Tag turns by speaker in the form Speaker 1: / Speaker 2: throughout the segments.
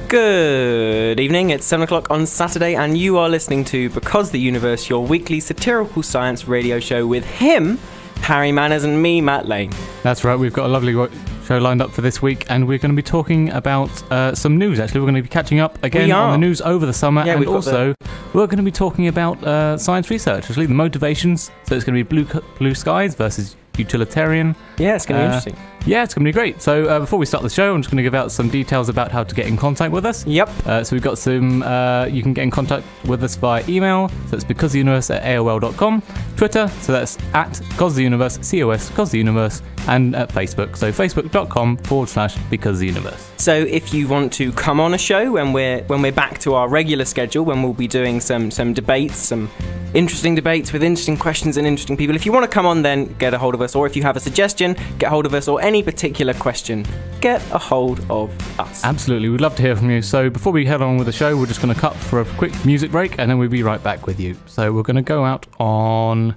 Speaker 1: Good evening, it's 7 o'clock on Saturday and you are listening to Because the Universe, your weekly satirical science radio show with him, Harry Manners, and me, Matt Lane.
Speaker 2: That's right, we've got a lovely show lined up for this week and we're going to be talking about some news actually. We're going to be catching up again on the news over the summer, and also we're going to be talking about science research, actually the motivations. So it's going to be blue skies versus utilitarian.
Speaker 1: Yeah, it's going to be interesting.
Speaker 2: Yeah, it's going to be great. So before we start the show, I'm just going to give out some details about how to get in contact with us.
Speaker 1: Yep.
Speaker 2: So we've got some, you can get in contact with us via email, so it's becausetheuniverse@aol.com, Twitter, so that's @causetheuniverse, causetheuniverse, and at Facebook, so facebook.com/becausetheuniverse.
Speaker 1: So if you want to come on a show when we're back to our regular schedule, when we'll be doing some debates, some interesting debates with interesting questions and interesting people, if you want to come on, then get a hold of us, or if you have a suggestion, get a hold of us, or any particular question, get a hold of us.
Speaker 2: Absolutely, we'd love to hear from you. So before we head on with the show, we're just going to cut for a quick music break and then we'll be right back with you. So we're going to go out on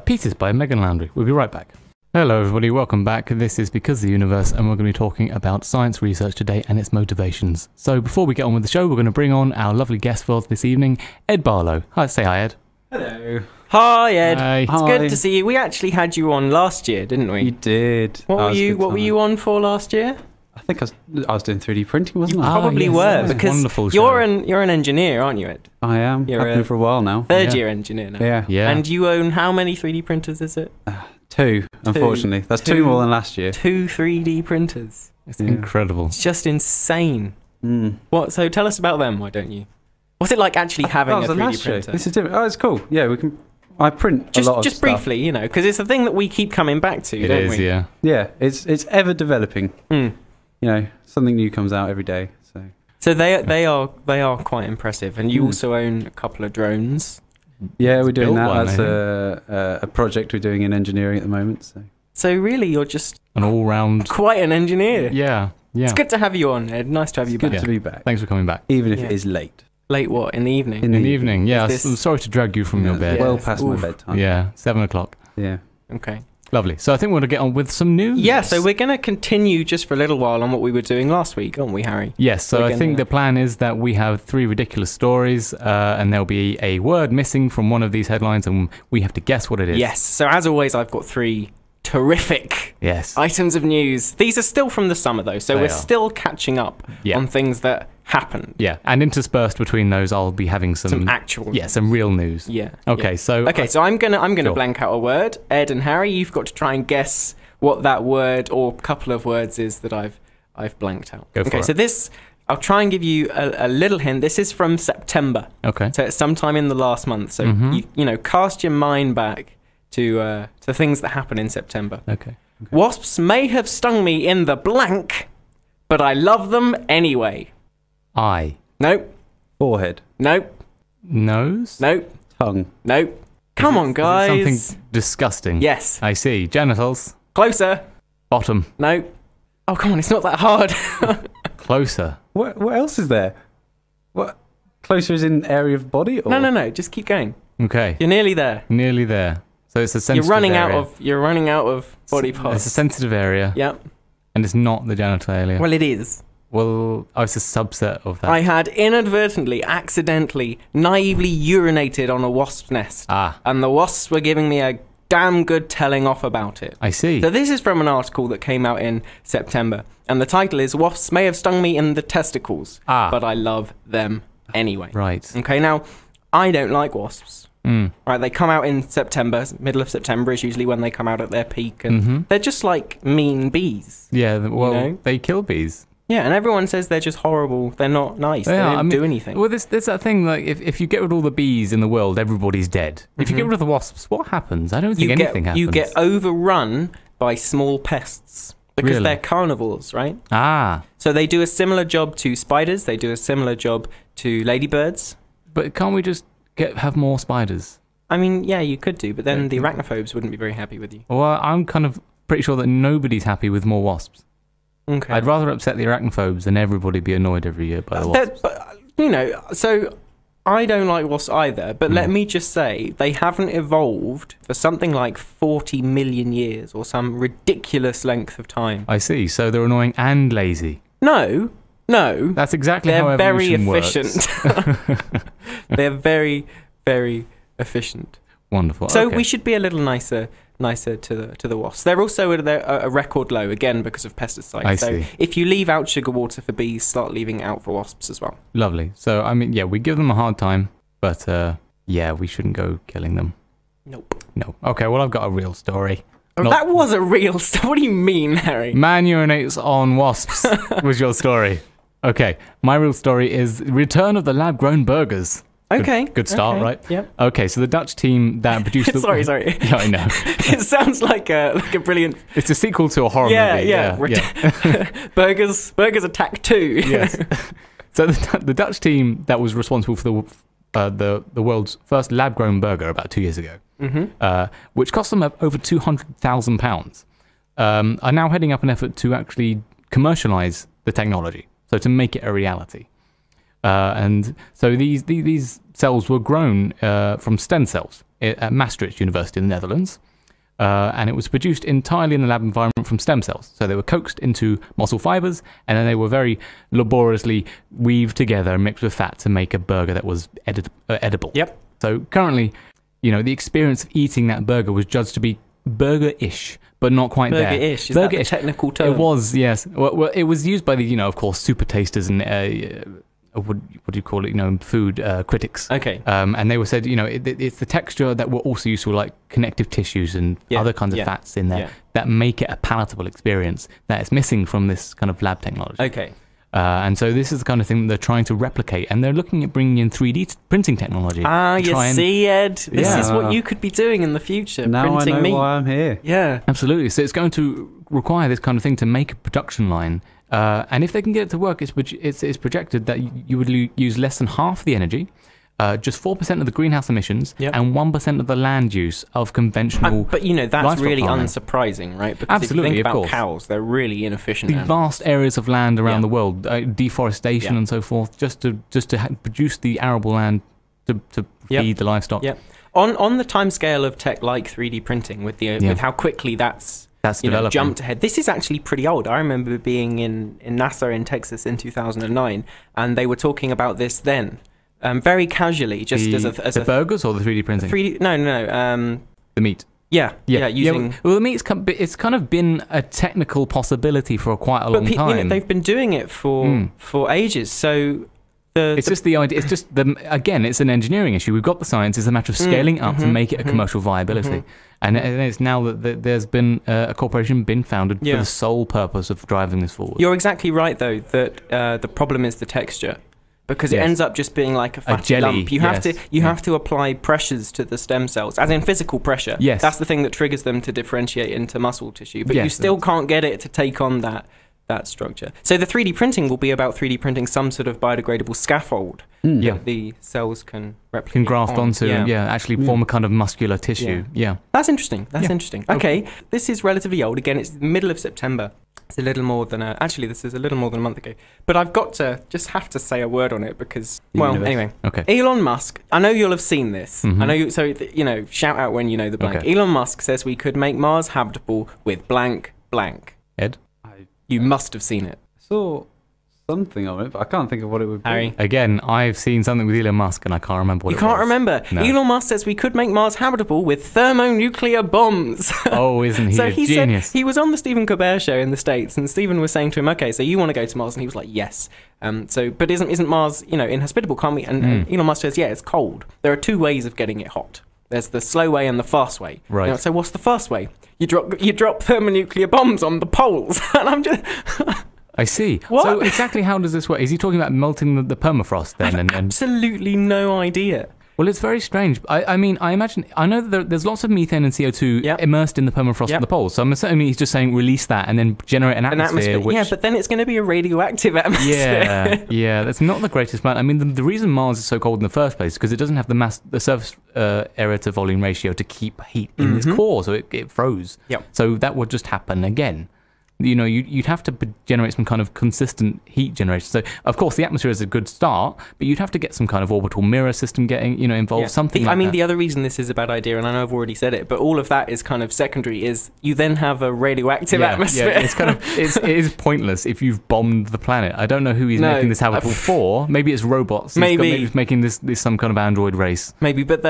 Speaker 2: Pieces by Megan Landry. We'll be right back. Hello everybody, welcome back. This is Because the Universe and we're going to be talking about science research today and its motivations. So before we get on with the show, we're going to bring on our lovely guest for this evening, Ed Barlow. Hi, say hi, Ed.
Speaker 1: Hello. Hi, Ed.
Speaker 2: Hi.
Speaker 1: It's good to see you. We actually had you on last year, didn't we?
Speaker 3: You did.
Speaker 1: What were you on for last year?
Speaker 3: I think I was doing 3D printing, wasn't I?
Speaker 1: Probably were, because you're an engineer, aren't you, Ed?
Speaker 3: I am. I've been for a while now.
Speaker 1: Third year engineer now.
Speaker 3: Yeah.
Speaker 1: And you own how many 3D printers is it?
Speaker 3: Two, unfortunately. That's two more than last year. 2
Speaker 1: 3D printers.
Speaker 2: It's incredible.
Speaker 1: It's just insane. What? So tell us about them, why don't you? What's it like actually having a 3D printer?
Speaker 3: This is different. Oh, it's cool. Yeah, we can. I print a lot of
Speaker 1: just
Speaker 3: stuff.
Speaker 1: briefly, you know, because it's a thing that we keep coming back to, don't we?
Speaker 2: Yeah.
Speaker 3: Yeah, it's ever developing. You know, something new comes out every day.
Speaker 1: So they are quite impressive, and you also own a couple of drones.
Speaker 3: Yeah, we're doing that. That's a project we're doing in engineering at the moment.
Speaker 1: So really, you're just
Speaker 2: an all-round,
Speaker 1: quite an engineer.
Speaker 2: Yeah.
Speaker 1: It's good to have you on, Ed. Nice to have you back.
Speaker 3: Good to be back.
Speaker 2: Thanks for coming back.
Speaker 3: Even if it is late.
Speaker 1: Late what? In the evening?
Speaker 2: In the evening, yeah. I'm sorry to drag you from your bed.
Speaker 3: Well past my bedtime.
Speaker 2: Yeah, 7 o'clock.
Speaker 3: Yeah.
Speaker 1: Okay.
Speaker 2: Lovely. So I think we're going to get on with some news.
Speaker 1: Yeah, so we're going to continue just for a little while on what we were doing last week, aren't we, Harry?
Speaker 2: Yes, so I think the plan is that we have 3 ridiculous stories and there'll be a word missing from one of these headlines and we have to guess what it is.
Speaker 1: Yes, so as always, I've got 3 terrific items of news. These are still from the summer, though, so we're still catching up on things that happened.
Speaker 2: Yeah, and interspersed between those, I'll be having some
Speaker 1: actual
Speaker 2: some real news.
Speaker 1: Yeah.
Speaker 2: Okay, so
Speaker 1: I'm gonna blank out a word. Ed and Harry, you've got to try and guess what that word or couple of words is that I've blanked out.
Speaker 2: Go for it.
Speaker 1: So this, I'll try and give you a little hint. This is from September.
Speaker 2: Okay.
Speaker 1: So it's sometime in the last month. So you know, cast your mind back to things that happen in September.
Speaker 2: Okay.
Speaker 1: Wasps may have stung me in the blank, but I love them anyway.
Speaker 2: Eye.
Speaker 1: Nope.
Speaker 3: Forehead.
Speaker 1: Nope.
Speaker 2: Nose.
Speaker 1: Nope.
Speaker 3: Tongue.
Speaker 1: Nope. Come on, guys.
Speaker 2: Something disgusting.
Speaker 1: Yes.
Speaker 2: I see. Genitals.
Speaker 1: Closer.
Speaker 2: Bottom.
Speaker 1: Nope. Oh, come on, it's not that hard.
Speaker 2: Closer.
Speaker 3: What else is there? What? Closer is in area of body? Or?
Speaker 1: No. Just keep going.
Speaker 2: Okay.
Speaker 1: You're nearly there.
Speaker 2: Nearly there. So it's a sensitive
Speaker 1: You're running
Speaker 2: area.
Speaker 1: You're running out of body parts.
Speaker 2: It's a sensitive area.
Speaker 1: Yep.
Speaker 2: And it's not the genitalia.
Speaker 1: Well, it is.
Speaker 2: Well, it's a subset of that.
Speaker 1: I had inadvertently, accidentally, naively urinated on a wasp's nest. And the wasps were giving me a damn good telling off about it.
Speaker 2: I see.
Speaker 1: So this is from an article that came out in September. And the title is, Wasps May Have Stung Me in the Testicles, but I love them anyway.
Speaker 2: Right.
Speaker 1: Okay, now, I don't like wasps. Right, they come out in September. Middle of September is usually when they come out at their peak. And they're just like mean bees.
Speaker 2: Yeah, well, they kill bees.
Speaker 1: Yeah, and everyone says they're just horrible. They're not nice. They don't do anything.
Speaker 2: Well, there's that thing, like, if you get rid of all the bees in the world, everybody's dead. If you get rid of the wasps, what happens? I don't think anything happens.
Speaker 1: You get overrun by small pests. Because they're carnivores, right? So they do a similar job to spiders. They do a similar job to ladybirds.
Speaker 2: But can't we just have more spiders?
Speaker 1: I mean, yeah, you could do, but then the arachnophobes wouldn't be very happy with you.
Speaker 2: Well, I'm kind of pretty sure that nobody's happy with more wasps.
Speaker 1: Okay.
Speaker 2: I'd rather upset the arachnophobes than everybody be annoyed every year by the wasps.
Speaker 1: But, you know, so I don't like wasps either, but let me just say, they haven't evolved for something like 40 million years or some ridiculous length of time.
Speaker 2: I see, so they're annoying and lazy.
Speaker 1: No, No.
Speaker 2: That's exactly how evolution works.
Speaker 1: They're very efficient. They're very, very efficient.
Speaker 2: Wonderful.
Speaker 1: So
Speaker 2: okay.
Speaker 1: we should be a little nicer to the wasps. They're also at a record low, again, because of pesticides.
Speaker 2: I see.
Speaker 1: If you leave out sugar water for bees, start leaving it out for wasps as well.
Speaker 2: Lovely. So, I mean, yeah, we give them a hard time, but yeah, we shouldn't go killing them.
Speaker 1: Nope.
Speaker 2: No. Okay, well, I've got a real story.
Speaker 1: That was a real story. What do you mean, Harry?
Speaker 2: Man urinates on wasps was your story. Okay, my real story is Return of the Lab-Grown Burgers.
Speaker 1: Okay.
Speaker 2: Good start,
Speaker 1: okay.
Speaker 2: right?
Speaker 1: Yep.
Speaker 2: Okay, so the Dutch team that produced the...
Speaker 1: sorry.
Speaker 2: Yeah, I know.
Speaker 1: It sounds like a brilliant...
Speaker 2: It's a sequel to a horror movie.
Speaker 1: Yeah. Burgers Attack 2.
Speaker 2: Yes. So the Dutch team that was responsible for the world's first lab-grown burger about 2 years ago, which cost them over £200,000, are now heading up an effort to actually commercialize the technology, so to make it a reality. And so these cells were grown from stem cells at Maastricht University in the Netherlands, and it was produced entirely in the lab environment from stem cells. So they were coaxed into muscle fibers, and then they were very laboriously weaved together and mixed with fat to make a burger that was edible. Yep. So currently, the experience of eating that burger was judged to be burger-ish, but not quite there.
Speaker 1: Burger-ish, is that the technical term?
Speaker 2: It was, yes. Well, it was used by the, of course, super tasters and what do you call it? Food critics.
Speaker 1: Okay.
Speaker 2: And they were said, it's the texture that were also useful, like connective tissues and other kinds of fats in there that make it a palatable experience that is missing from this kind of lab technology.
Speaker 1: Okay.
Speaker 2: And so this is the kind of thing that they're trying to replicate, and they're looking at bringing in 3D printing technology.
Speaker 1: See, Ed, this is what you could be doing in the future.
Speaker 3: Now
Speaker 1: printing
Speaker 3: I know
Speaker 1: meat.
Speaker 3: why I'm here.
Speaker 1: Yeah,
Speaker 2: absolutely. So it's going to require this kind of thing to make a production line, and if they can get it to work, it's projected that you would use less than half the energy. Just 4% of the greenhouse emissions and 1% of the land use of conventional.
Speaker 1: But that's really
Speaker 2: farming.
Speaker 1: Unsurprising, right? Because
Speaker 2: Absolutely,
Speaker 1: if you think about
Speaker 2: course.
Speaker 1: Cows, they're really inefficient.
Speaker 2: The vast areas of land around the world, deforestation and so forth, just to produce the arable land to feed the livestock.
Speaker 1: Yep. On the timescale of tech like 3D printing, with how quickly that's jumped ahead. This is actually pretty old. I remember being in NASA in Texas in 2009, and they were talking about this then. Very casually, just as
Speaker 2: the burgers or the 3D printing?
Speaker 1: 3D, no.
Speaker 2: The meat.
Speaker 1: Using.
Speaker 2: Well, the meat's it's kind of been a technical possibility for quite a long time.
Speaker 1: They've been doing it for ages. So
Speaker 2: it's just the idea. It's just again, it's an engineering issue. We've got the science. It's a matter of scaling up to make it a commercial viability. And it's now that there's been a corporation been founded for the sole purpose of driving this forward.
Speaker 1: You're exactly right, though, that the problem is the texture. Because it ends up just being like a fatty
Speaker 2: jelly,
Speaker 1: lump. You have to apply pressures to the stem cells, as in physical pressure.
Speaker 2: Yes.
Speaker 1: That's the thing that triggers them to differentiate into muscle tissue. But you still can't get it to take on that structure. So the 3D printing will be about 3D printing some sort of biodegradable scaffold that the cells can replicate.
Speaker 2: Can graft onto, actually form a kind of muscular tissue. Yeah.
Speaker 1: That's interesting. Interesting. Okay, this is relatively old. Again, it's the middle of September. It's a little more than this is a little more than a month ago. But I've got to have to say a word on it because, anyway.
Speaker 2: Okay.
Speaker 1: Elon Musk, I know you'll have seen this. I know you, so, shout out when you know the blank.
Speaker 2: Okay.
Speaker 1: Elon Musk says we could make Mars habitable with blank.
Speaker 2: Ed?
Speaker 1: You must have seen it.
Speaker 3: I saw something of it, but I can't think of what it would be.
Speaker 1: Harry?
Speaker 2: Again, I've seen something with Elon Musk and I can't remember what it was.
Speaker 1: You can't remember?
Speaker 2: No.
Speaker 1: Elon Musk says we could make Mars habitable with thermonuclear bombs.
Speaker 2: Oh, isn't he a genius?
Speaker 1: He was on the Stephen Colbert show in the States, and Stephen was saying to him, okay, so you want to go to Mars? And he was like, yes. But isn't Mars, inhospitable, can't we? And Elon Musk says, yeah, it's cold. There are two ways of getting it hot. There's the slow way and the fast way.
Speaker 2: Right.
Speaker 1: So what's the fast way? You drop thermonuclear bombs on the poles. And I'm just...
Speaker 2: I see.
Speaker 1: What?
Speaker 2: So exactly how does this work? Is he talking about melting the permafrost then?
Speaker 1: I have absolutely no idea.
Speaker 2: Well, it's very strange. I know that there's lots of methane and CO2 immersed in the permafrost at the poles. So I'm assuming he's just saying release that and then generate an atmosphere.
Speaker 1: Yeah, but then it's going to be a radioactive atmosphere.
Speaker 2: Yeah, that's not the greatest plan. I mean, the reason Mars is so cold in the first place is because it doesn't have the surface area to volume ratio to keep heat in its core, so it froze.
Speaker 1: Yep.
Speaker 2: So that would just happen again. you'd have to generate some kind of consistent heat generation. So, of course, the atmosphere is a good start, but you'd have to get some kind of orbital mirror system involved, something like that.
Speaker 1: The other reason this is a bad idea, and I know I've already said it, but all of that is kind of secondary, is you then have a radioactive atmosphere.
Speaker 2: Yeah, it is pointless if you've bombed the planet. I don't know who he's making this habitable for. Maybe it's robots. Maybe he's making this some kind of android race.
Speaker 1: Maybe, but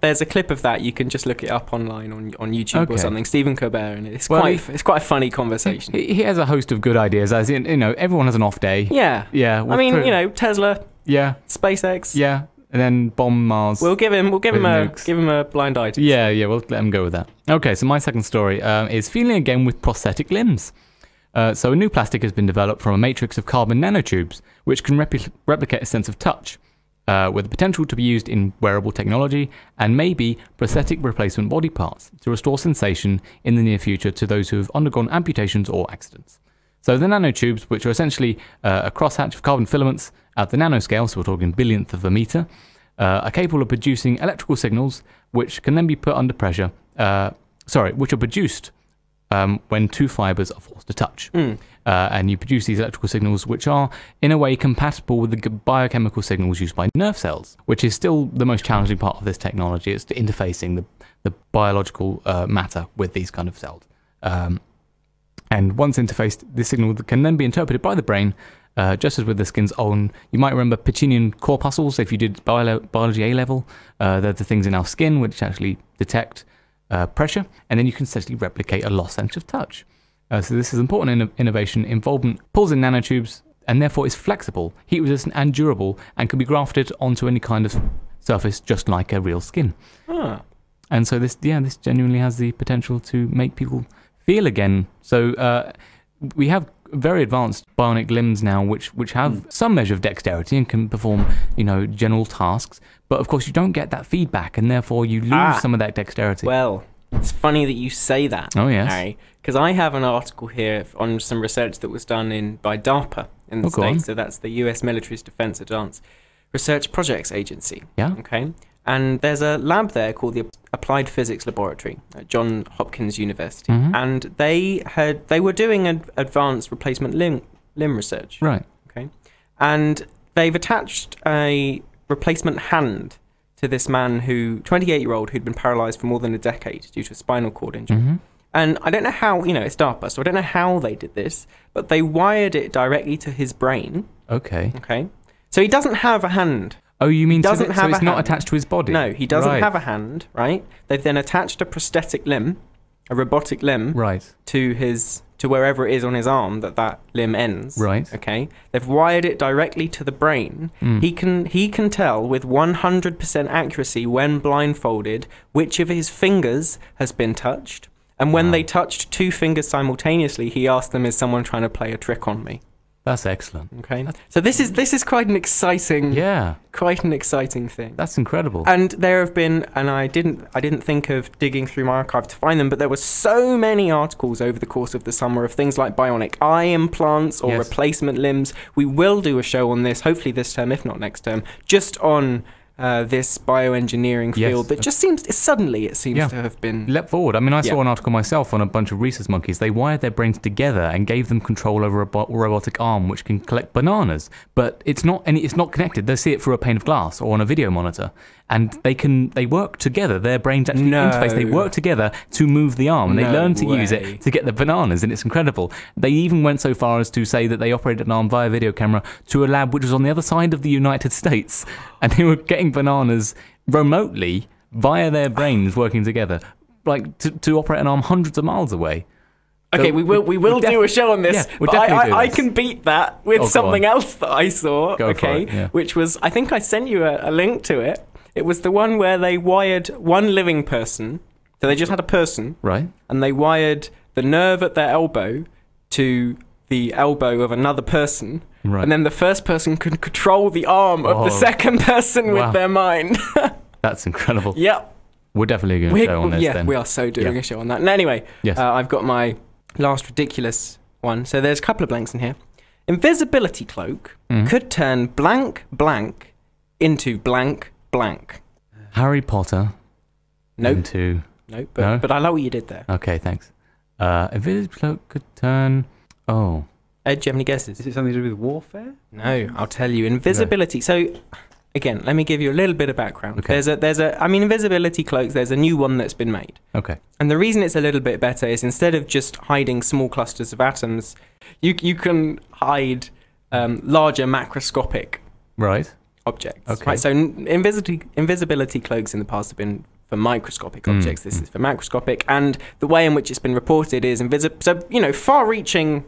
Speaker 1: there's a clip of that. You can just look it up online on YouTube or something. Stephen Colbert, and it's quite a funny conversation.
Speaker 2: He has a host of good ideas, as in, everyone has an off day.
Speaker 1: Yeah. I mean, Tesla.
Speaker 2: Yeah.
Speaker 1: SpaceX.
Speaker 2: Yeah. And then bomb Mars.
Speaker 1: We'll give him a blind eye.
Speaker 2: Yeah, we'll let him go with that. Okay, so my second story is feeling again with prosthetic limbs. So a new plastic has been developed from a matrix of carbon nanotubes, which can replicate a sense of touch, with the potential to be used in wearable technology and maybe prosthetic replacement body parts to restore sensation in the near future to those who have undergone amputations or accidents. So the nanotubes, which are essentially a crosshatch of carbon filaments at the nanoscale, so we're talking billionth of a meter, are capable of producing electrical signals which can then be put under pressure, which are produced when two fibers are forced to touch. And you produce these electrical signals which are, in a way, compatible with the biochemical signals used by nerve cells, which is still the most challenging part of this technology. It's interfacing the biological matter with these kind of cells. And once interfaced, this signal can then be interpreted by the brain, just as with the skin's own. You might remember Pacinian corpuscles, if you did biology A-level. They're the things in our skin which actually detect pressure, and then you can essentially replicate a lost sense of touch. So this is important innovation. Involvement pulls in nanotubes and therefore is flexible, heat resistant and durable, and can be grafted onto any kind of surface just like a real skin. And so this genuinely has the potential to make people feel again. So we have very advanced bionic limbs now which have some measure of dexterity and can perform general tasks, but of course you don't get that feedback, and therefore you lose some of that dexterity.
Speaker 1: Well, it's funny that you say that.
Speaker 2: Oh yes,
Speaker 1: Harry, because I have an article here on some research that was done by DARPA in the States. So that's the US Military's Defense Advanced Research Projects Agency.
Speaker 2: Yeah.
Speaker 1: Okay. And there's a lab there called the Applied Physics Laboratory at Johns Hopkins University, and they were doing an advanced replacement limb research.
Speaker 2: Right.
Speaker 1: Okay. And they've attached a replacement hand to this man 28-year-old who'd been paralyzed for more than a decade due to a spinal cord injury. And I don't know how, it's DARPA, so I don't know how they did this, but they wired it directly to his brain.
Speaker 2: Okay.
Speaker 1: Okay. So he doesn't have a hand.
Speaker 2: Oh, you mean so it's not attached to his body?
Speaker 1: No, he doesn't have a hand, right? They've then attached a prosthetic limb, a robotic limb, to wherever it is on his arm that limb ends.
Speaker 2: Right.
Speaker 1: Okay. They've wired it directly to the brain. He can tell with 100% accuracy when blindfolded which of his fingers has been touched, and when they touched two fingers simultaneously, he asked them, "Is someone trying to play a trick on me?"
Speaker 2: That's excellent.
Speaker 1: Okay. So this is quite an exciting thing.
Speaker 2: That's incredible.
Speaker 1: And there have been, and I didn't think of digging through my archive to find them, but there were so many articles over the course of the summer of things like bionic eye implants or replacement limbs. We will do a show on this, hopefully this term, if not next term, just on this bioengineering field that just seems to have been
Speaker 2: leapt forward. I mean, I saw an article myself on a bunch of rhesus monkeys. They wired their brains together and gave them control over a robotic arm which can collect bananas, but it's not connected. They see it through a pane of glass or on a video monitor, and they work together. Their brains actually interface. They work together to move the arm, and they learn to use it to get the bananas, and it's incredible. They even went so far as to say that they operated an arm via video camera to a lab which was on the other side of the United States, and they were getting bananas remotely via their brains working together, like to operate an arm hundreds of miles away.
Speaker 1: Okay, we will do a show on this.
Speaker 2: Yeah,
Speaker 1: but I can beat that with something else that I saw. Which was, I think I sent you a link to it. It was the one where they wired one living person, so they just had a person,
Speaker 2: right?
Speaker 1: And they wired the nerve at their elbow to the elbow of another person. Right. And then the first person could control the arm of the second person with their mind.
Speaker 2: That's incredible.
Speaker 1: Yep.
Speaker 2: We're definitely going to show on this then.
Speaker 1: Yeah, we are so doing a show on that. And anyway, I've got my last ridiculous one. So there's a couple of blanks in here. Invisibility cloak could turn blank blank into blank blank.
Speaker 2: Harry Potter.
Speaker 1: Nope. But I like what you did there.
Speaker 2: Okay, thanks. Invisibility cloak could turn Oh.
Speaker 1: Ed, do you have any guesses?
Speaker 3: Is it something to do with warfare?
Speaker 1: No, I'll tell you. Invisibility. So, again, let me give you a little bit of background.
Speaker 2: Okay.
Speaker 1: I mean, Invisibility Cloaks, there's a new one that's been made.
Speaker 2: Okay.
Speaker 1: And the reason it's a little bit better is instead of just hiding small clusters of atoms, you can hide larger macroscopic objects.
Speaker 2: Okay.
Speaker 1: Right? So invisibility cloaks in the past have been for microscopic objects. This is for macroscopic. And the way in which it's been reported is far-reaching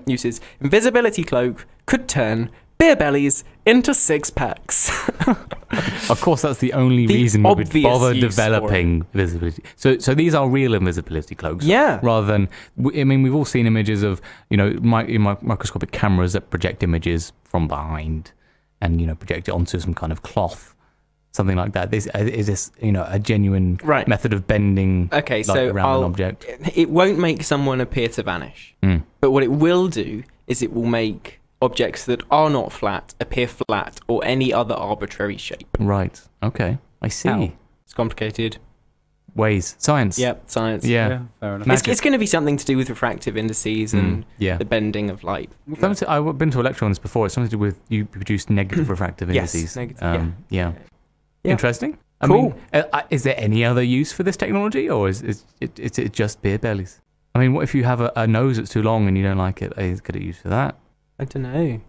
Speaker 1: uses. Invisibility cloak could turn beer bellies into six-packs.
Speaker 2: Of course, that's the only reason we would bother developing visibility. So these are real invisibility cloaks.
Speaker 1: Yeah.
Speaker 2: Rather than, I mean, we've all seen images of, microscopic cameras that project images from behind and, project it onto some kind of cloth, something like that. Is this, a genuine method of bending around an object?
Speaker 1: It won't make someone appear to vanish. But what it will do is it will make objects that are not flat appear flat or any other arbitrary shape.
Speaker 2: Right. Okay. I see.
Speaker 1: How? It's complicated.
Speaker 2: Ways. Science.
Speaker 1: Yep, science.
Speaker 2: Yeah.
Speaker 3: Fair enough.
Speaker 1: It's going to be something to do with refractive indices and the bending of light.
Speaker 2: I've been to a lecture on this before. It's something to do with you produce negative refractive indices.
Speaker 1: Negative,
Speaker 2: yeah. Interesting.
Speaker 1: Cool.
Speaker 2: I mean, is there any other use for this technology, or is it just beer bellies? I mean, what if you have a nose that's too long and you don't like it? Could it use for that?
Speaker 1: I don't know.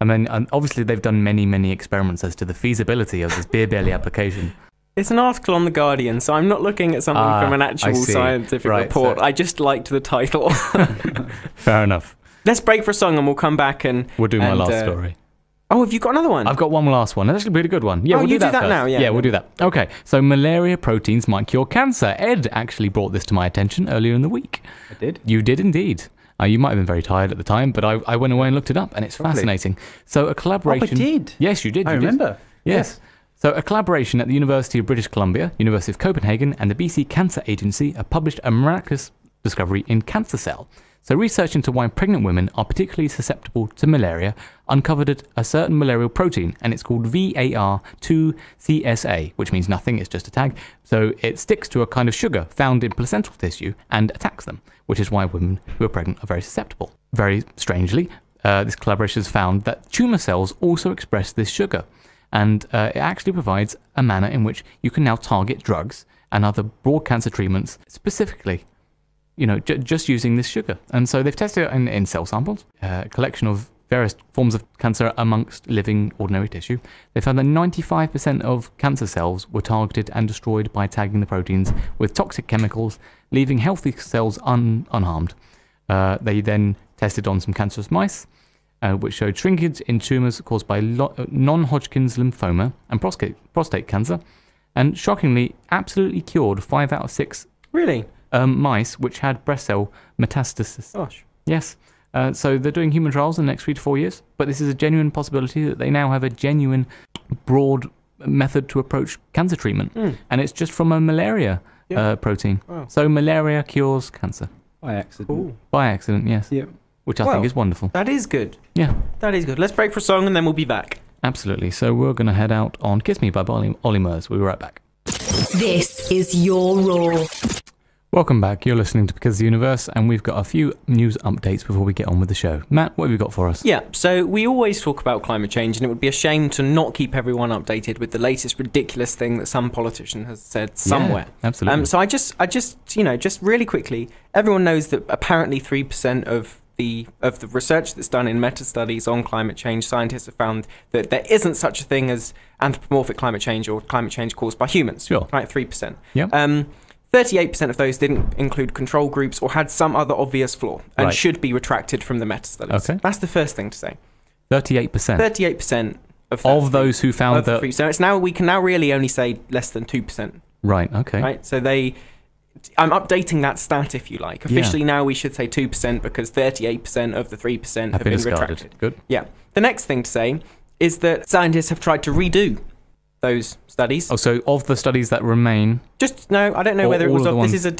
Speaker 2: I mean, obviously they've done many experiments as to the feasibility of this beer belly application.
Speaker 1: It's an article on The Guardian, so I'm not looking at something from an actual scientific report. So I just liked the title.
Speaker 2: Fair enough.
Speaker 1: Let's break for a song and we'll come back and...
Speaker 2: We'll do my last story.
Speaker 1: Oh, have you got another one?
Speaker 2: I've got one last one. That's actually a pretty good one. Yeah, we'll do that first.
Speaker 1: Now. Yeah,
Speaker 2: we'll do that. Okay, so malaria proteins might cure cancer. Ed actually brought this to my attention earlier in the week.
Speaker 3: I did?
Speaker 2: You did indeed. You might have been very tired at the time, but I went away and looked it up, and it's fascinating. So a collaboration...
Speaker 3: Oh, I did?
Speaker 2: Yes, you did.
Speaker 3: I remember.
Speaker 2: Yes. So a collaboration at the University of British Columbia, University of Copenhagen, and the BC Cancer Agency have published a miraculous discovery in Cancer Cell. So research into why pregnant women are particularly susceptible to malaria uncovered a certain malarial protein, and it's called VAR2CSA, which means nothing, it's just a tag. So it sticks to a kind of sugar found in placental tissue and attacks them, which is why women who are pregnant are very susceptible. Very strangely, this collaboration has found that tumour cells also express this sugar, and it actually provides a manner in which you can now target drugs and other broad cancer treatments specifically, just using this sugar. And so they've tested it in cell samples, a collection of various forms of cancer amongst living ordinary tissue. They found that 95% of cancer cells were targeted and destroyed by tagging the proteins with toxic chemicals, leaving healthy cells unharmed. They then tested on some cancerous mice, which showed shrinkage in tumours caused by non-Hodgkin's lymphoma and prostate cancer, and shockingly, absolutely cured 5 out of 6 mice which had breast cell metastasis.
Speaker 1: Gosh.
Speaker 2: Yes. So they're doing human trials in the next 3 to 4 years, but this is a genuine possibility that they now have a genuine, broad method to approach cancer treatment, and it's just from a malaria protein. Wow. So malaria cures cancer.
Speaker 3: By accident. Ooh.
Speaker 2: By accident, yes.
Speaker 3: Yep.
Speaker 2: Which I think is wonderful.
Speaker 1: That is good.
Speaker 2: Yeah.
Speaker 1: That is good. Let's break for a song and then we'll be back.
Speaker 2: Absolutely. So we're going to head out on Kiss Me by Ollie Murs. We'll be right back.
Speaker 4: This is Your Raw.
Speaker 2: Welcome back. You're listening to Because of the Universe, and we've got a few news updates before we get on with the show. Matt, what have you got for us?
Speaker 1: Yeah, so we always talk about climate change, and it would be a shame to not keep everyone updated with the latest ridiculous thing that some politician has said somewhere.
Speaker 2: Yeah, absolutely.
Speaker 1: So I just really quickly, everyone knows that apparently 3% of the research that's done in meta-studies on climate change, scientists have found that there isn't such a thing as anthropomorphic climate change or climate change caused by humans.
Speaker 2: Sure.
Speaker 1: Right, 3%.
Speaker 2: Yeah.
Speaker 1: 38% of those didn't include control groups or had some other obvious flaw and should be retracted from the meta-studies.
Speaker 2: Okay.
Speaker 1: That's the first thing to say.
Speaker 2: 38%?
Speaker 1: 38%
Speaker 2: of those who found that...
Speaker 1: we can now really only say less than 2%.
Speaker 2: Right, okay.
Speaker 1: Right, so I'm updating that stat, if you like. Officially now we should say 2% because 38% of the 3% have been retracted.
Speaker 2: Good.
Speaker 1: Yeah. The next thing to say is that scientists have tried to redo those studies.
Speaker 2: Oh, so of the studies that remain...
Speaker 1: I don't know whether it was this is a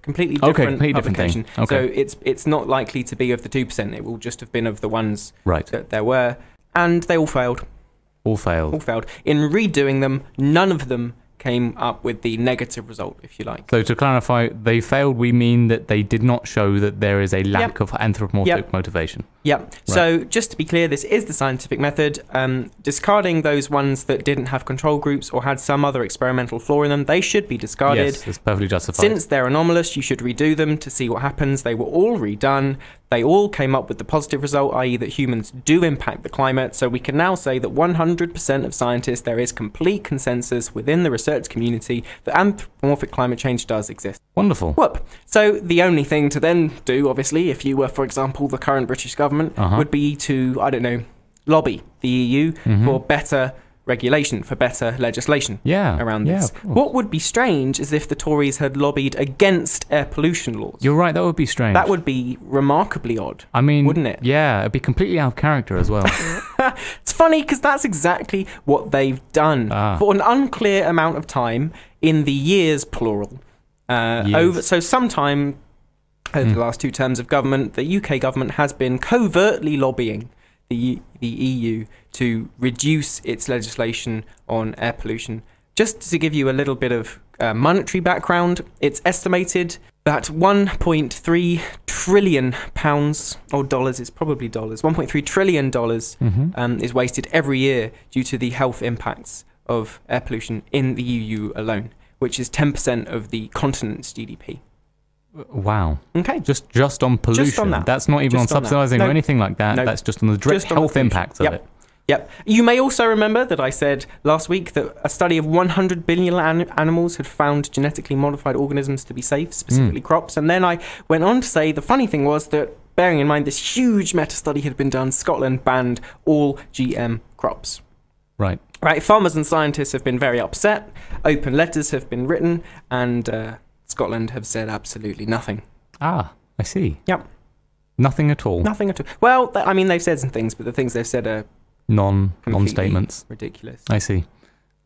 Speaker 1: completely different publication.
Speaker 2: Thing. Okay.
Speaker 1: So it's not likely to be of the 2%. It will just have been of the ones that there were. And they all failed.
Speaker 2: All failed.
Speaker 1: In redoing them, none of them came up with the negative result, if you like.
Speaker 2: So to clarify, they failed, we mean that they did not show that there is a lack of anthropomorphic motivation.
Speaker 1: Yep.
Speaker 2: Right.
Speaker 1: So just to be clear, this is the scientific method. Discarding those ones that didn't have control groups or had some other experimental flaw in them, they should be discarded.
Speaker 2: Yes, it's perfectly justified.
Speaker 1: Since they're anomalous, you should redo them to see what happens. They were all redone. They all came up with the positive result, i.e. that humans do impact the climate. So we can now say that 100% of scientists, there is complete consensus within the research community that anthropomorphic climate change does exist.
Speaker 2: Wonderful.
Speaker 1: Whoop. So the only thing to then do, obviously, if you were, for example, the current British government, would be to, I don't know, lobby the EU for better regulation, for better legislation around this. What would be strange is if the Tories had lobbied against air pollution laws.
Speaker 2: You're right, that would be strange.
Speaker 1: That would be remarkably odd.
Speaker 2: I mean,
Speaker 1: wouldn't it?
Speaker 2: Yeah, it'd be completely out of character as well.
Speaker 1: It's funny because that's exactly what they've done for an unclear amount of time in the years, plural. So sometime over the last 2 terms of government, the UK government has been covertly lobbying the EU to reduce its legislation on air pollution. Just to give you a little bit of monetary background, it's estimated that 1.3 trillion pounds, or dollars, it's probably dollars, $1.3 trillion is wasted every year due to the health impacts of air pollution in the EU alone, which is 10% of the continent's GDP.
Speaker 2: Wow.
Speaker 1: Okay.
Speaker 2: Just on pollution.
Speaker 1: Just on that.
Speaker 2: That's not even
Speaker 1: Just
Speaker 2: on subsidising or anything like that.
Speaker 1: No.
Speaker 2: That's just on the direct health impacts of it.
Speaker 1: Yep. You may also remember that I said last week that a study of 100 billion animals had found genetically modified organisms to be safe, specifically crops. And then I went on to say the funny thing was that, bearing in mind this huge meta-study had been done, Scotland banned all GM crops.
Speaker 2: Right.
Speaker 1: Right. Farmers and scientists have been very upset. Open letters have been written, and Scotland have said absolutely nothing.
Speaker 2: Ah, I see.
Speaker 1: Yep.
Speaker 2: Nothing at all.
Speaker 1: Nothing at all. Well, I mean, they've said some things, but the things they've said are
Speaker 2: non-statements.
Speaker 1: Ridiculous.
Speaker 2: I see.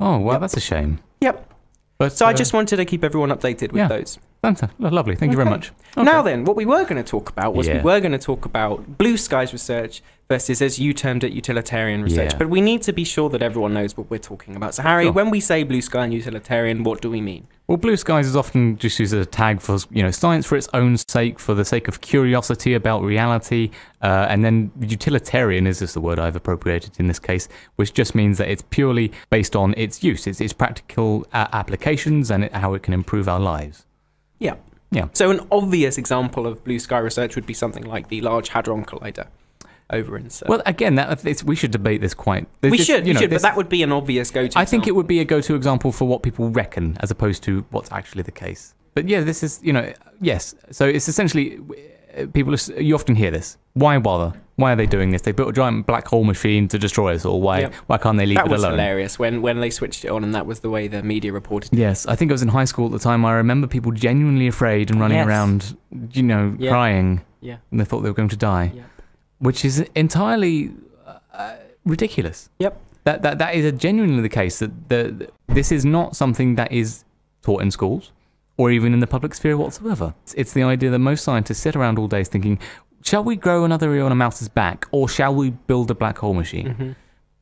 Speaker 2: Oh, well, that's a shame.
Speaker 1: Yep.
Speaker 2: But,
Speaker 1: so I just wanted to keep everyone updated with those.
Speaker 2: Fantastic. Lovely. Thank you very much. Okay.
Speaker 1: Now then, what we were going to talk about was we were going to talk about blue skies research versus, as you termed it, utilitarian research.
Speaker 2: Yeah.
Speaker 1: But we need to be sure that everyone knows what we're talking about. So, Harry, when we say blue sky and utilitarian, what do we mean?
Speaker 2: Well, blue skies is often just used as a tag for, science for its own sake, for the sake of curiosity about reality, and then utilitarian is just the word I've appropriated in this case, which just means that it's purely based on its use, its practical applications, and how it can improve our lives.
Speaker 1: Yeah.
Speaker 2: Yeah.
Speaker 1: So an obvious example of blue sky research would be something like the Large Hadron Collider over in CERN.
Speaker 2: Well, again, we should debate this quite.
Speaker 1: We should, but that would be an obvious go-to.
Speaker 2: I think it would be a go-to example for what people reckon, as opposed to what's actually the case. But yeah, this is, yes. So it's essentially, you often hear this. Why bother? Why are they doing this? They built a giant black hole machine to destroy us all. Why can't they leave it alone? That was hilarious
Speaker 1: when they switched it on, and that was the way the media reported it.
Speaker 2: Yes, I think I was in high school at the time. I remember people genuinely afraid and running around, crying. Yeah. And they thought they were going to die. Yeah. Which is entirely ridiculous.
Speaker 1: Yep.
Speaker 2: That is genuinely the case. That this is not something that is taught in schools or even in the public sphere whatsoever. It's the idea that most scientists sit around all day thinking, shall we grow another ear on a mouse's back, or shall we build a black hole machine? Mm-hmm.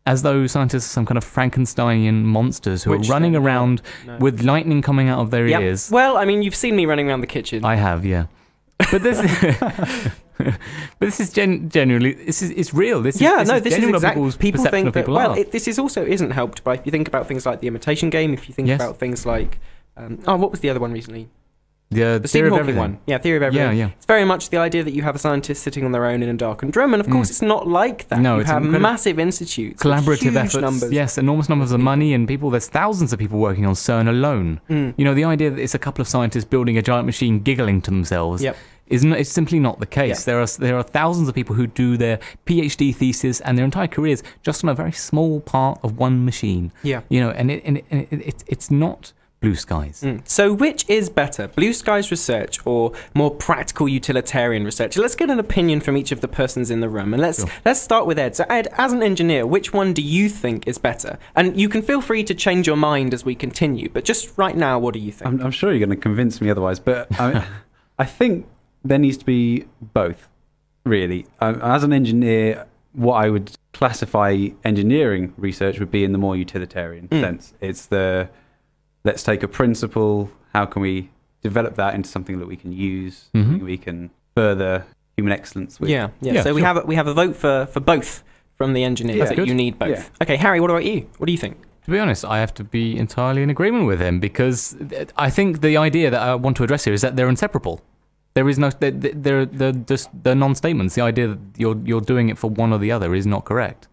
Speaker 2: As though scientists are some kind of Frankensteinian monsters who are running around with lightning coming out of their ears.
Speaker 1: Well, I mean, you've seen me running around the kitchen.
Speaker 2: I have, yeah. But this, is genuinely, it's real. This is exactly
Speaker 1: people think that.
Speaker 2: Well,
Speaker 1: this is also isn't helped by if you think about things like the Imitation Game. If you think about things like, what was the other one recently?
Speaker 2: The
Speaker 1: Stephen Hawking one. Yeah, Theory of Everything.
Speaker 2: Yeah.
Speaker 1: It's very much the idea that you have a scientist sitting on their own in a darkened room, and of course it's not like that.
Speaker 2: No,
Speaker 1: you have massive institutes,
Speaker 2: collaborative efforts, numbers. Yes, enormous numbers of money and people. There's thousands of people working on CERN alone. The idea that it's a couple of scientists building a giant machine giggling to themselves it's simply not the case. There are thousands of people who do their PhD thesis and their entire careers just on a very small part of one machine.
Speaker 1: Yeah.
Speaker 2: It's not blue skies.
Speaker 1: So which is better, blue skies research or more practical utilitarian research? Let's get an opinion from each of the persons in the room, and let's start with Ed. So Ed, as an engineer, which one do you think is better? And you can feel free to change your mind as we continue, but just right now, what do you think?
Speaker 3: I'm sure you're going to convince me otherwise, but I think there needs to be both, really. As an engineer, what I would classify engineering research would be in the more utilitarian sense. It's let's take a principle, how can we develop that into something that we can use, something we can further human excellence with.
Speaker 1: Yeah. So we have a vote for both from the engineers, that you need both.
Speaker 3: Yeah.
Speaker 1: Okay, Harry, what about you? What do you think?
Speaker 2: To be honest, I have to be entirely in agreement with him, because I think the idea that I want to address here is that they're inseparable. There is no, they're non-statements. The idea that you're doing it for one or the other is not correct,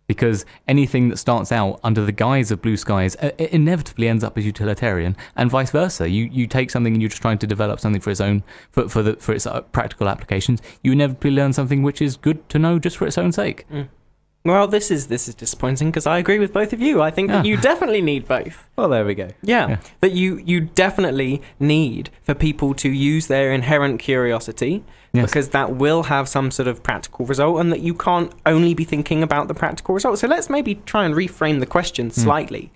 Speaker 2: because anything that starts out under the guise of blue skies inevitably ends up as utilitarian, and vice versa. You take something and you're just trying to develop something for its own for its practical applications. You inevitably learn something which is good to know just for its own sake.
Speaker 1: Well, this is disappointing, because I agree with both of you. I think that you definitely need both.
Speaker 3: Well, there we go.
Speaker 1: Yeah. That you definitely need for people to use their inherent curiosity, because that will have some sort of practical result, and that you can't only be thinking about the practical result. So let's maybe try and reframe the question slightly.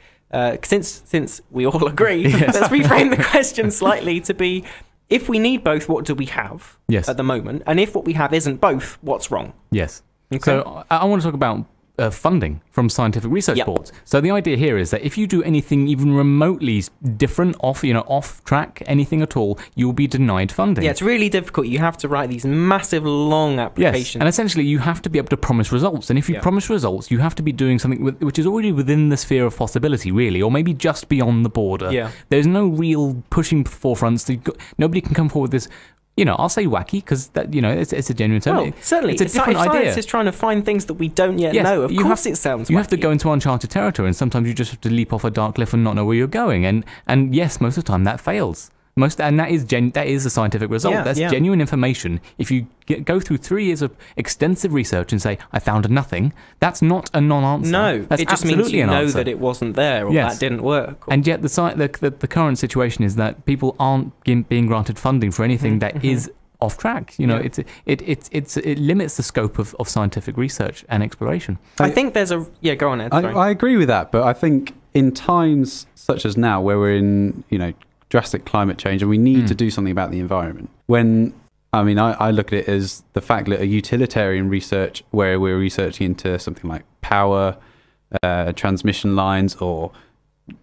Speaker 1: Since we all agree, let's reframe the question slightly to be, if we need both, what do we have at the moment? And if what we have isn't both, what's wrong?
Speaker 2: Yes.
Speaker 1: Okay.
Speaker 2: So I want to talk about funding from scientific research boards. So the idea here is that if you do anything even remotely different, off track, anything at all, you'll be denied funding.
Speaker 1: Yeah, it's really difficult. You have to write these massive, long applications.
Speaker 2: Yes, and essentially you have to be able to promise results. And if you promise results, you have to be doing something which is already within the sphere of possibility, really, or maybe just beyond the border.
Speaker 1: Yeah.
Speaker 2: There's no real pushing forefronts. Nobody can come forward with this. I'll say wacky, because it's a genuine term.
Speaker 1: Well, certainly,
Speaker 2: it's a different idea.
Speaker 1: Science is trying to find things that we don't yet know. Of course, it sounds wacky.
Speaker 2: You have to go into uncharted territory, and sometimes you just have to leap off a dark cliff and not know where you're going. And yes, most of the time that fails. And that is a scientific result. That's genuine information. If you go through 3 years of extensive research and say, I found nothing, that's not a non-answer.
Speaker 1: No,
Speaker 2: that's
Speaker 1: it just means you know that it wasn't there, or that didn't work.
Speaker 2: And yet the current situation is that people aren't being granted funding for anything that is off track. It limits the scope of scientific research and exploration.
Speaker 1: I think there's a go on, Ed.
Speaker 3: I agree with that, but I think in times such as now, where we're in drastic climate change and we need to do something about the environment, I look at it as the fact that a utilitarian research where we're researching into something like power, transmission lines, or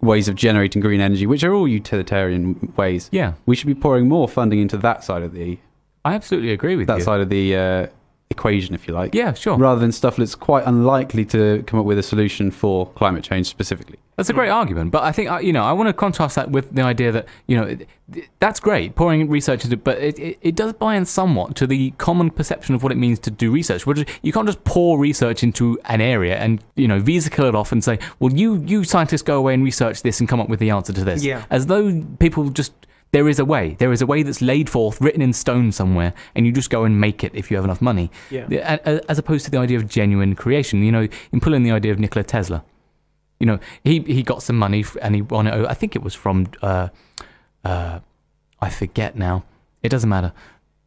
Speaker 3: ways of generating green energy, which are all utilitarian ways.
Speaker 2: Yeah,
Speaker 3: we should be pouring more funding into that side of the.
Speaker 2: I absolutely agree with
Speaker 3: that side of the equation, if you like.
Speaker 2: Yeah, sure.
Speaker 3: Rather than stuff that's quite unlikely to come up with a solution for climate change specifically.
Speaker 2: That's a great argument, but I think I want to contrast that with the idea that that's great, pouring research into, but it does buy in somewhat to the common perception of what it means to do research. You can't just pour research into an area and visa kill it off and say, well, you scientists go away and research this and come up with the answer to this.
Speaker 1: Yeah.
Speaker 2: As though people just. There is a way that's laid forth, written in stone somewhere, and you just go and make it if you have enough money.
Speaker 1: Yeah.
Speaker 2: As opposed to the idea of genuine creation. In pulling the idea of Nikola Tesla. He got some money and he won it. I think it was from I forget now. It doesn't matter.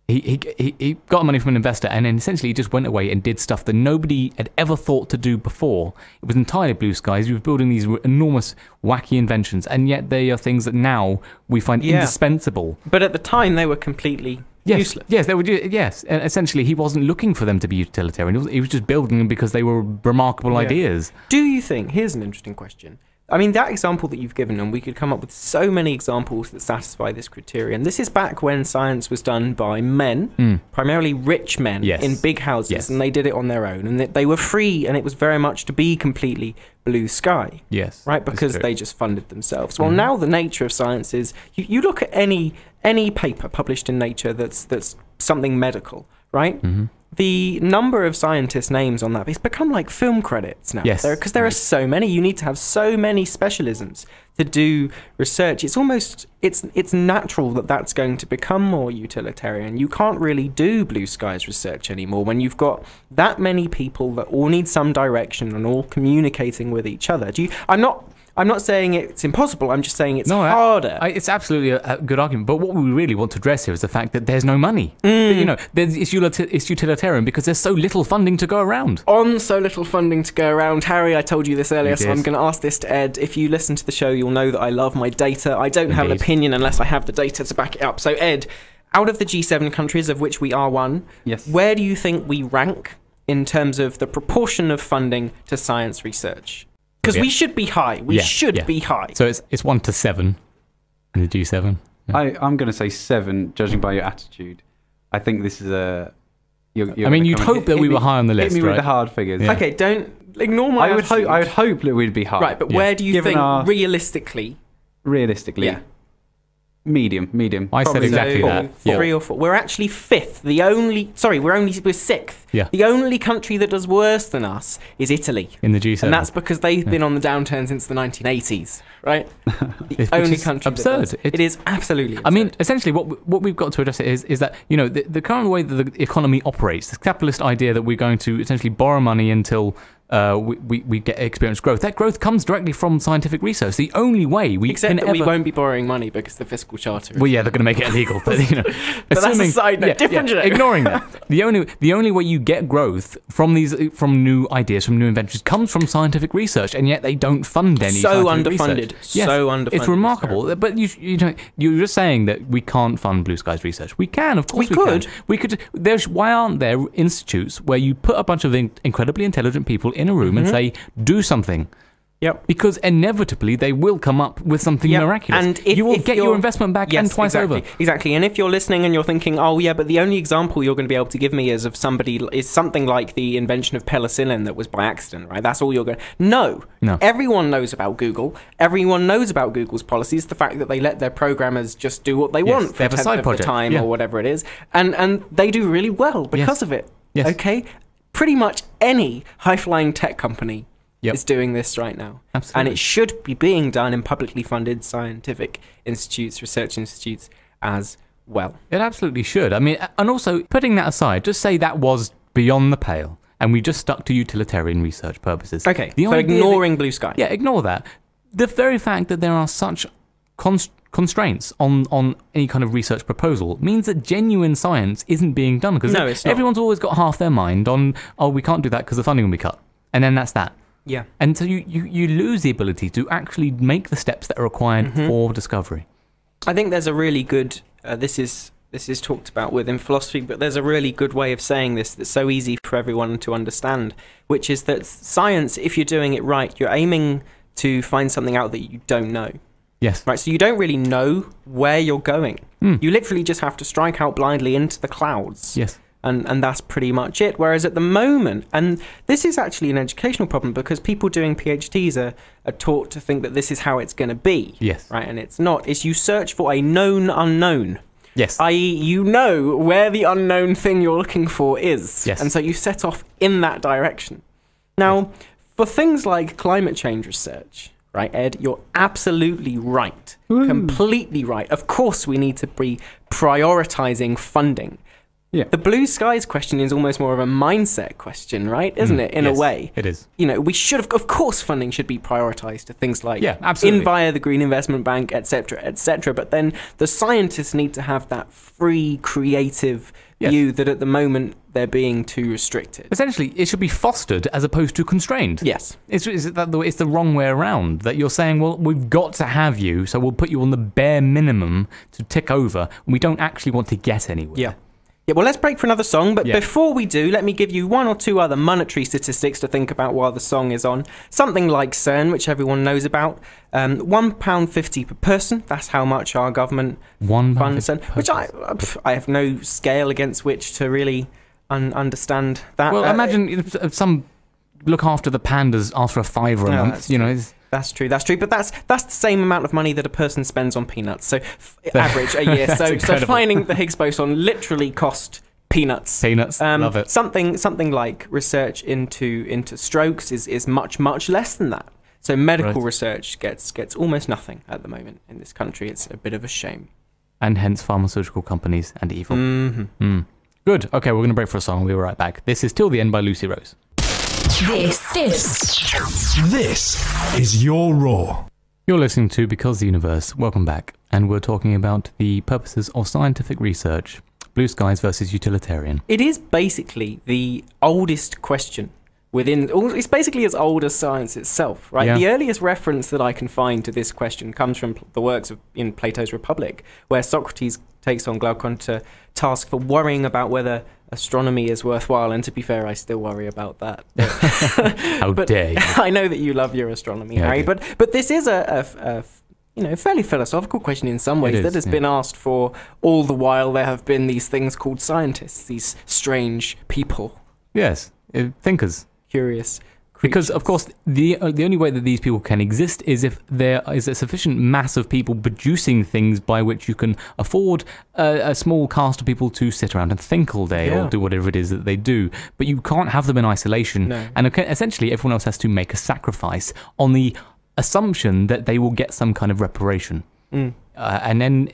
Speaker 2: He got money from an investor, and then essentially he just went away and did stuff that nobody had ever thought to do before. It was entirely blue skies. He was building these enormous, wacky inventions, and yet they are things that now we find indispensable.
Speaker 1: But at the time, they were completely useless.
Speaker 2: Yes, they were. Yes, and essentially he wasn't looking for them to be utilitarian. He was just building them because they were remarkable ideas.
Speaker 1: Do you think? Here's an interesting question. That example that you've given, and we could come up with so many examples that satisfy this criterion. This is back when science was done by men, primarily rich men, in big houses, and they did it on their own, and they were free, and it was very much to be completely blue sky.
Speaker 2: Yes,
Speaker 1: right, because they just funded themselves. Well, now the nature of science is you look at any paper published in Nature that's something medical, right? The number of scientists' names on that, it's become like film credits now.
Speaker 2: Yes.
Speaker 1: Because there are so many. You need to have so many specialisms to do research. It's almost, it's natural that that's going to become more utilitarian. You can't really do blue skies research anymore when you've got that many people that all need some direction and all communicating with each other. I'm not saying it's impossible. I'm just saying it's harder.
Speaker 2: It's absolutely a good argument. But what we really want to address here is the fact that there's no money. It's utilitarian because there's so little funding to go around.
Speaker 1: On so little funding to go around, Harry, I told you this earlier, so I'm going to ask this to Ed. If you listen to the show, you'll know that I love my data. I don't have an opinion unless I have the data to back it up. So, Ed, out of the G7 countries, of which we are one, where do you think we rank in terms of the proportion of funding to science research? Because
Speaker 2: Yeah.
Speaker 1: we should be high. We
Speaker 2: Yeah,
Speaker 1: should
Speaker 2: yeah.
Speaker 1: be high.
Speaker 2: So it's 1 to 7 in the G7.
Speaker 3: I'm going to say 7, judging by your attitude. I think this is a...
Speaker 2: I mean, you'd hope that we were high on the list,
Speaker 3: Hit me
Speaker 2: right?
Speaker 3: with the hard figures.
Speaker 2: Yeah.
Speaker 1: Okay, don't ignore my
Speaker 3: I would hope that we'd be high.
Speaker 1: Right, but
Speaker 2: Yeah.
Speaker 1: where do you
Speaker 3: Given
Speaker 1: think,
Speaker 3: our-
Speaker 1: realistically...
Speaker 3: Realistically,
Speaker 1: Yeah.
Speaker 3: medium.
Speaker 2: I said
Speaker 1: Probably
Speaker 2: exactly
Speaker 1: so,
Speaker 2: that.
Speaker 1: 3 or 4. We're actually 5th. We're 6th.
Speaker 2: Yeah.
Speaker 1: The only country that does worse than us is Italy.
Speaker 2: In the G7.
Speaker 1: And that's because they've been on the downturn since the 1980s, right? The
Speaker 2: Which
Speaker 1: only
Speaker 2: is
Speaker 1: country
Speaker 2: absurd.
Speaker 1: that does. It is absolutely absurd.
Speaker 2: I mean, essentially, what we've got to address is that, you know, the current way that the economy operates, this capitalist idea that we're going to essentially borrow money until we get experience growth. That growth comes directly from scientific research. The only way we
Speaker 1: Except
Speaker 2: can
Speaker 1: that
Speaker 2: ever...
Speaker 1: we won't be borrowing money because the fiscal charter is...
Speaker 2: Well, yeah, they're going to make it illegal, but you know,
Speaker 1: But that's a side note, different joke.
Speaker 2: Ignoring that, the only way you get growth from new ideas, from new inventions, comes from scientific research, and yet they don't fund any.
Speaker 1: So
Speaker 2: scientific
Speaker 1: underfunded.
Speaker 2: research. Yes,
Speaker 1: So underfunded.
Speaker 2: It's remarkable. But you're just saying that we can't fund blue skies research. We can, of course,
Speaker 1: We could.
Speaker 2: Can. We could. Why aren't there institutes where you put a bunch of incredibly intelligent people in a room and say, do something?
Speaker 1: Yep.
Speaker 2: Because inevitably they will come up with something
Speaker 1: Yep.
Speaker 2: miraculous.
Speaker 1: And if
Speaker 2: you will get
Speaker 1: you're-
Speaker 2: your investment back and twice
Speaker 1: exactly,
Speaker 2: over.
Speaker 1: Exactly. And if you're listening and you're thinking, oh yeah, but the only example you're going to be able to give me is of something like the invention of penicillin that was by accident, right? That's all you're going to... No. Everyone knows about Google. Everyone knows about Google's policies. The fact that they let their programmers just do what they want for
Speaker 2: they have a
Speaker 1: 10th
Speaker 2: side
Speaker 1: of
Speaker 2: project.
Speaker 1: the time
Speaker 2: Yeah.
Speaker 1: or whatever it is. And they do really well because of it.
Speaker 2: Yes.
Speaker 1: Okay? Pretty much any high-flying tech company
Speaker 2: Yep.
Speaker 1: is doing this right now.
Speaker 2: Absolutely.
Speaker 1: And it should be being done in publicly funded scientific institutes, research institutes as well.
Speaker 2: It absolutely should. I mean, and also, putting that aside, just say that was beyond the pale, and we just stuck to utilitarian research purposes.
Speaker 1: Okay,
Speaker 2: The
Speaker 1: so
Speaker 2: idea
Speaker 1: ignoring blue sky.
Speaker 2: Yeah, ignore that. The very fact that there are such constraints on any kind of research proposal means that genuine science isn't being done, because
Speaker 1: No, it's not.
Speaker 2: everyone's always got half their mind on, oh, we can't do that because the funding will be cut. And then that's that.
Speaker 1: Yeah.
Speaker 2: And so you lose the ability to actually make the steps that are required for discovery.
Speaker 1: I think there's a really good, this is talked about within philosophy, but there's a really good way of saying this that's so easy for everyone to understand, which is that science, if you're doing it right, you're aiming to find something out that you don't know.
Speaker 2: Yes.
Speaker 1: Right, so you don't really know where you're going. You literally just have to strike out blindly into the clouds.
Speaker 2: Yes.
Speaker 1: And that's pretty much it. Whereas at the moment, and this is actually an educational problem because people doing PhDs are taught to think that this is how it's going to be.
Speaker 2: Yes.
Speaker 1: Right, and it's not. It's you search for a known unknown.
Speaker 2: Yes.
Speaker 1: I.e., you know where the unknown thing you're looking for is.
Speaker 2: Yes.
Speaker 1: And so you set off in that direction. Now, for things like climate change research, right, Ed, you're absolutely right. Completely right. Of course we need to be prioritizing funding.
Speaker 3: Yeah.
Speaker 1: The blue skies question is almost more of a mindset question, right? Isn't it, in a
Speaker 2: Yes,
Speaker 1: way?
Speaker 2: it is.
Speaker 1: You know, we should have, of course, funding should be prioritized to things like
Speaker 2: Yeah, absolutely.
Speaker 1: in via the Green Investment Bank, etc., etc. But then the scientists need to have that free, creative
Speaker 2: Yes.
Speaker 1: view that at the moment they're being too restricted.
Speaker 2: Essentially, it should be fostered as opposed to constrained.
Speaker 1: Yes.
Speaker 2: It's the wrong way around, that you're saying, well, we've got to have you, so we'll put you on the bare minimum to tick over, and we don't actually want to get anywhere.
Speaker 1: Yeah. Yeah, well, let's break for another song, but
Speaker 2: Yeah.
Speaker 1: before we do, let me give you one or two other monetary statistics to think about while the song is on. Something like CERN, which everyone knows about, £1.50 per person, that's how much our government funds CERN, which I have no scale against which to really understand that.
Speaker 2: Well, imagine if some look after the pandas after a £5 a
Speaker 1: No,
Speaker 2: month,
Speaker 1: that's
Speaker 2: you know. It's,
Speaker 1: That's true, but that's the same amount of money that a person spends on peanuts. So average a year. so
Speaker 2: incredible.
Speaker 1: finding the Higgs boson literally cost peanuts.
Speaker 2: Love it.
Speaker 1: Something like research into strokes is much less than that. So medical
Speaker 2: Right.
Speaker 1: research gets almost nothing at the moment in this country. It's a bit of a shame.
Speaker 2: and hence pharmaceutical companies and evil.
Speaker 1: Mm-hmm.
Speaker 2: Good. Okay, we're going to break for a song. We'll be right back. This is Till the End by Lucy Rose.
Speaker 4: This
Speaker 5: is your Raw.
Speaker 2: You're listening to Because the Universe. Welcome back. And we're talking about the purposes of scientific research. Blue skies versus utilitarian.
Speaker 1: It is basically the oldest question it's basically as old as science itself, right?
Speaker 2: Yeah.
Speaker 1: The earliest reference that I can find to this question comes from the works in Plato's Republic, where Socrates takes on Glaucon to task for worrying about whether astronomy is worthwhile. And to be fair, I still worry about that.
Speaker 2: How dare you?
Speaker 1: I know that you love your astronomy,
Speaker 2: Yeah,
Speaker 1: Harry, but this is a fairly philosophical question in some ways that has been asked for all the while there have been these things called scientists, these strange people.
Speaker 2: Yes, thinkers.
Speaker 1: Curious creatures.
Speaker 2: Because, of course, the only way that these people can exist is if there is a sufficient mass of people producing things by which you can afford a small cast of people to sit around and think all day or do whatever it is that they do. But you can't have them in isolation. No. And essentially, everyone else has to make a sacrifice on the assumption that they will get some kind of reparation. And then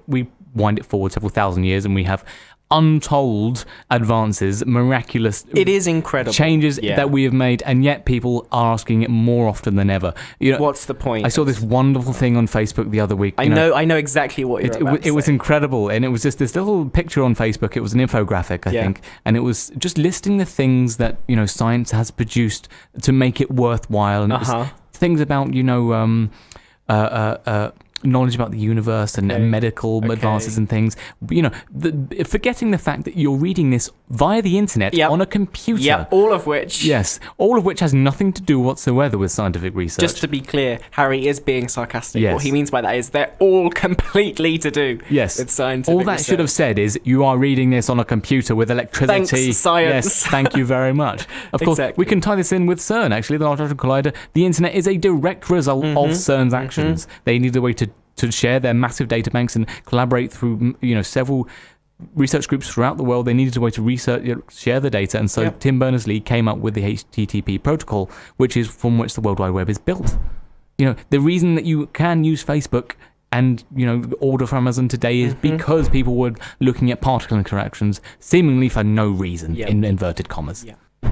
Speaker 2: we wind it forward several thousand years and we have untold advances, miraculous
Speaker 1: it is incredible
Speaker 2: changes that we have made, and yet people are asking it more often than ever.
Speaker 1: What's the point?
Speaker 2: I saw this wonderful thing on Facebook the other week.
Speaker 1: I know exactly what you're about to say.
Speaker 2: It was incredible, and it was just this little picture on Facebook. It was an infographic, I think, and it was just listing the things that science has produced to make it worthwhile, and it was things about knowledge about the universe and medical advances and things. Forgetting the fact that you're reading this via the internet on a computer.
Speaker 1: Yeah, all of which
Speaker 2: has nothing to do whatsoever with scientific research.
Speaker 1: Just to be clear, Harry is being sarcastic. What he means by that is they're all completely to do with scientific
Speaker 2: All that
Speaker 1: research.
Speaker 2: should have said is you are reading this on a computer with electricity.
Speaker 1: Thanks, science.
Speaker 2: Yes, thank you very much. Of course, we can tie this in with CERN, actually, the Large Hadron Collider. The internet is a direct result of CERN's actions. They need a way to share their massive data banks and collaborate through several research groups throughout the world. They needed a way to share the data, and so Tim Berners-Lee came up with the HTTP protocol, which is from which the World Wide Web is built. The reason that you can use Facebook and order from Amazon today is because people were looking at particle interactions seemingly for no reason, in inverted commas.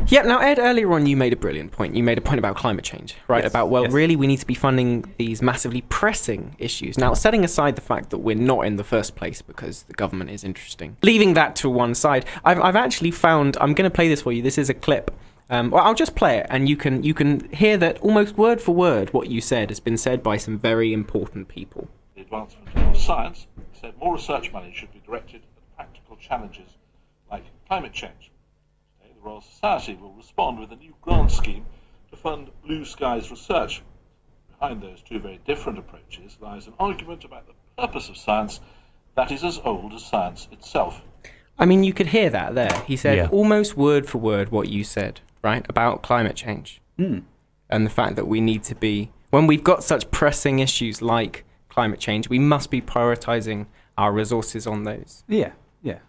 Speaker 1: Yeah, now Ed, earlier on you made a brilliant point. You made a point about climate change, right? Really we need to be funding these massively pressing issues. Now, setting aside the fact that we're not in the first place because the government is interesting, leaving that to one side, I've actually found, I'm going to play this for you. This is a clip. I'll just play it, and you can hear that almost word for word what you said has been said by some very important people.
Speaker 5: The advancement of science said more research money should be directed at practical challenges like climate change. The Royal Society will respond with a new grant scheme to fund blue skies research. Behind those two very different approaches lies an argument about the purpose of science that is as old as science itself.
Speaker 1: I mean, you could hear that there. He said almost word for word what you said, right, about climate change. And the fact that we need to be, when we've got such pressing issues like climate change, we must be prioritizing our resources on those.
Speaker 3: Yeah.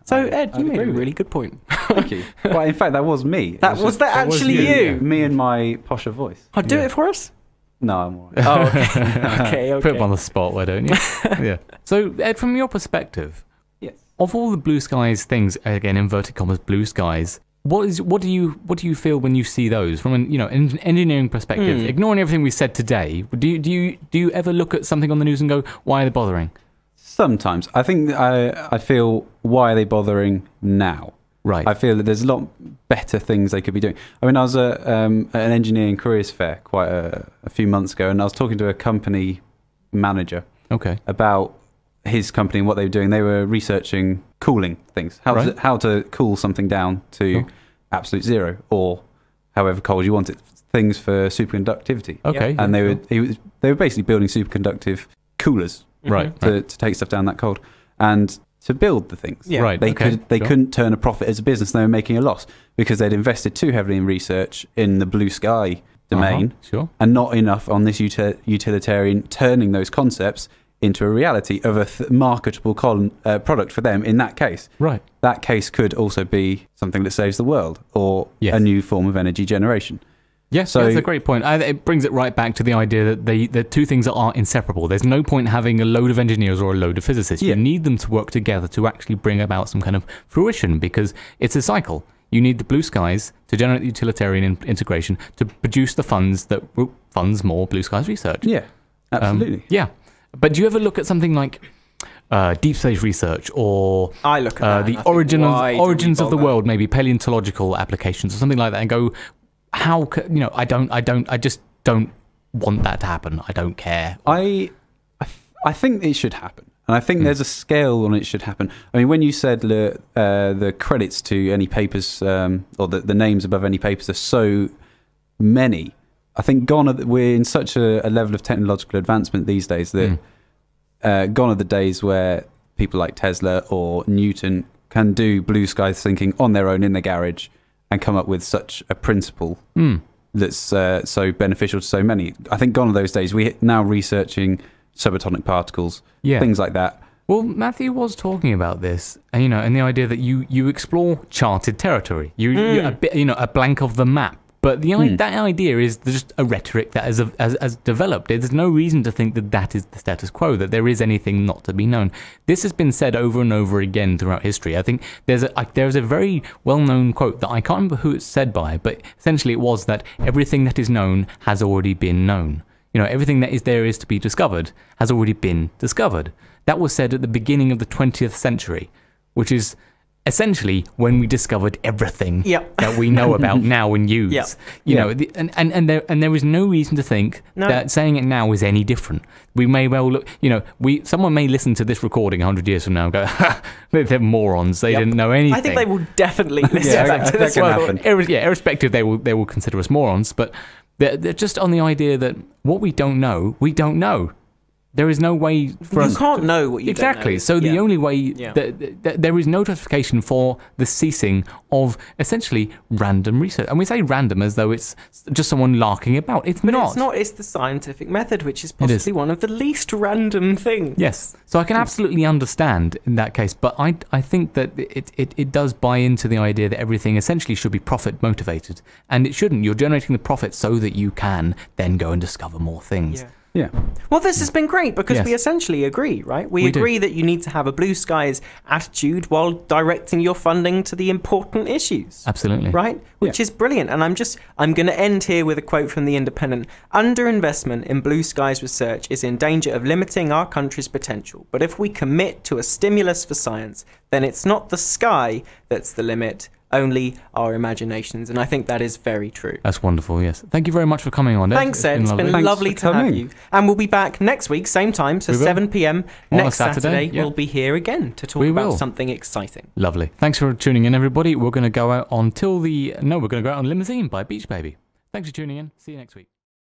Speaker 1: So, Ed, you made a really good point.
Speaker 3: Thank you. Well, in fact, that was me.
Speaker 1: Was that actually you?
Speaker 3: Me and my posher voice.
Speaker 1: Oh, do it for us?
Speaker 3: No, I'm all right.
Speaker 1: Oh, okay.
Speaker 2: Put him on the spot, why don't you? So, Ed, from your perspective, of all the blue skies things, again, inverted commas, blue skies, what do you feel when you see those from an engineering perspective? Ignoring everything we said today, do you ever look at something on the news and go, why are they bothering?
Speaker 3: Sometimes. I think I feel, why are they bothering now?
Speaker 2: Right.
Speaker 3: I feel that there's a lot better things they could be doing. I mean, I was at an engineering careers fair quite a few months ago, and I was talking to a company manager about his company and what they were doing. They were researching cooling things, how to cool something down to absolute zero, or however cold you want it, things for superconductivity. And they were basically building superconductive coolers. To take stuff down that cold and to build the things. They couldn't turn a profit as a business. They were making a loss because they'd invested too heavily in research in the blue sky domain and not enough on this utilitarian turning those concepts into a reality of a marketable product for them in that case. That case could also be something that saves the world, or a new form of energy generation.
Speaker 2: Yes, that's a great point. It brings it right back to the idea that the two things are inseparable. There's no point having a load of engineers or a load of physicists. You need them to work together to actually bring about some kind of fruition, because it's a cycle. You need the blue skies to generate the utilitarian integration to produce the funds that funds more blue skies research.
Speaker 3: Yeah, absolutely.
Speaker 2: But do you ever look at something like deep space research, or
Speaker 1: I look at
Speaker 2: the origins of the world, maybe paleontological applications or something like that, and go, I just don't want that to happen. I don't care.
Speaker 3: I think it should happen. And I think there's a scale on it should happen. I mean, when you said the credits to any papers, or the names above any papers are so many, I think we're in such a level of technological advancement these days that gone are the days where people like Tesla or Newton can do blue sky thinking on their own in their garage and come up with such a principle that's so beneficial to so many. I think gone are those days. We're now researching subatomic particles, things like that.
Speaker 2: Well, Matthew was talking about this, and the idea that you explore charted territory, a blank of the map. But that idea is just a rhetoric that has developed. There's no reason to think that is the status quo, that there is anything not to be known. This has been said over and over again throughout history. I think there's a very well-known quote that I can't remember who it's said by, but essentially it was that everything that is known has already been known. Everything that is to be discovered has already been discovered. That was said at the beginning of the 20th century, which is essentially when we discovered everything that we know about now and use. And there is no reason to think that saying it now is any different. We may well look, someone may listen to this recording 100 years from now and go, ha, they're morons, they didn't know anything.
Speaker 1: I think they will definitely listen back to this one.
Speaker 2: Irrespective, they will consider us morons, but they're just on the idea that what we don't know, we don't know. There is no way for us...
Speaker 1: You can't know what you don't know.
Speaker 2: Exactly. So the only way... there is no justification for the ceasing of essentially random research. And we say random as though it's just someone larking about. It's not.
Speaker 1: It's not. It's the scientific method, which is possibly one of the least random things.
Speaker 2: Yes. So I can absolutely understand in that case. But I think that it does buy into the idea that everything essentially should be profit motivated. And it shouldn't. You're generating the profit so that you can then go and discover more things.
Speaker 3: Yeah.
Speaker 1: Well, this has been great because we essentially agree, right? We agree that you need to have a blue skies attitude while directing your funding to the important issues.
Speaker 2: Absolutely.
Speaker 1: Right? Which is brilliant. And I'm going to end here with a quote from The Independent. Underinvestment in blue skies research is in danger of limiting our country's potential. But if we commit to a stimulus for science, then it's not the sky that's the limit, only our imaginations. And I think that is very true.
Speaker 2: That's wonderful, yes. Thank you very much for coming on.
Speaker 1: Thanks, Ed. It's been lovely to have you. And we'll be back next week, same time, so 7 p.m. next Saturday. We'll be here again to talk about something exciting.
Speaker 2: Lovely. Thanks for tuning in, everybody. We're going to go out on We're going to go out on Limousine by Beach Baby. Thanks for tuning in. See you next week.